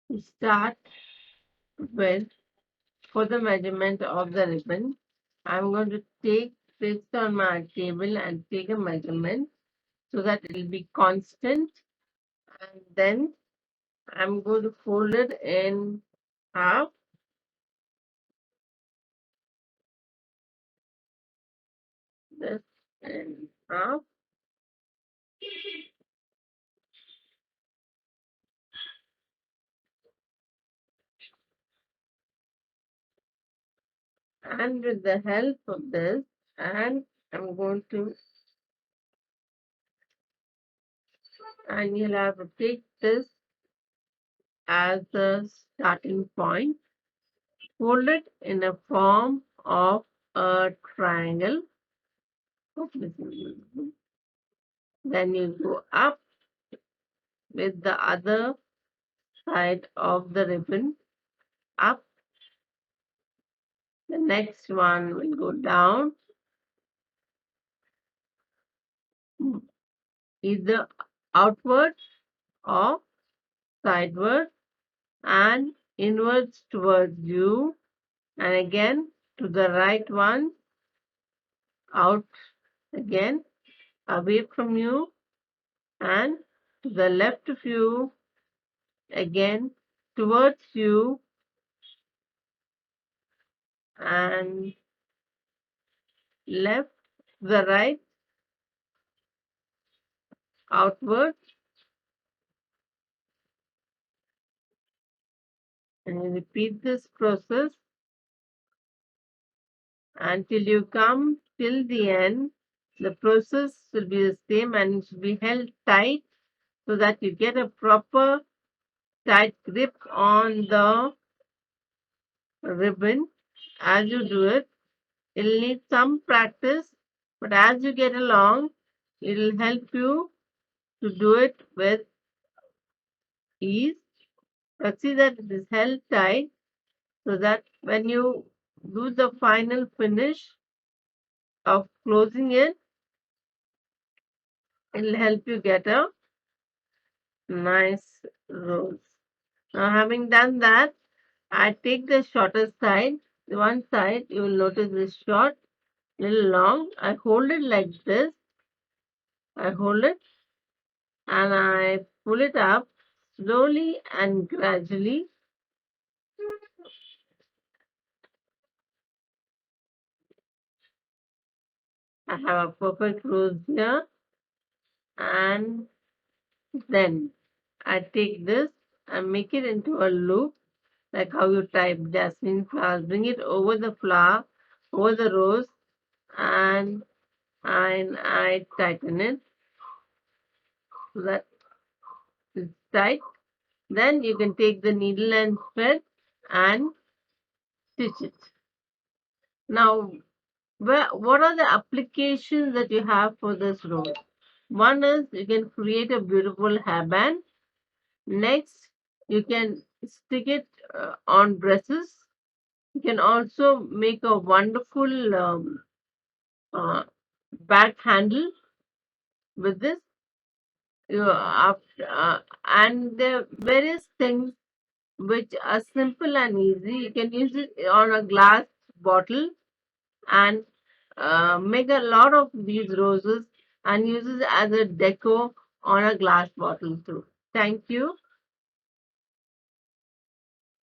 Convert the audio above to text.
We start with, for the measurement of the ribbon, I'm going to take this on my table and take a measurement so that it will be constant. And then I'm going to fold it in half. This in half. And with the help of this, and I'm going to, and you'll have to take this as the starting point, fold it in a form of a triangle. Then you go up with the other side of the ribbon, up. The next one will go down, either outward or sideward, and inwards towards you, and again to the right one, out again, away from you, and to the left of you, again towards you, and left to the right, outward, and you repeat this process until you come till the end. The process will be the same and it should be held tight so that you get a proper tight grip on the ribbon as you do it. It'll need some practice, but as you get along, it'll help you to do it with ease. But see that it is held tight so that when you do the final finish of closing it, it'll help you get a nice rose. Now, having done that, I take the shorter side. The one side you will notice is short, little long. I hold it like this. I hold it and I pull it up slowly and gradually. I have a perfect rose here, and then I take this and make it into a loop, like how you type jasmine flowers. Bring it over the flower, over the rose, and I tighten it so that it's tight. Then you can take the needle and thread and stitch it. Now, what are the applications that you have for this rose? One is you can create a beautiful hairband. Next, you can stick it on dresses. You can also make a wonderful uh, bag handle with this. And there are various things which are simple and easy. You can use it on a glass bottle and make a lot of these roses and use it as a deco on a glass bottle too. Thank you.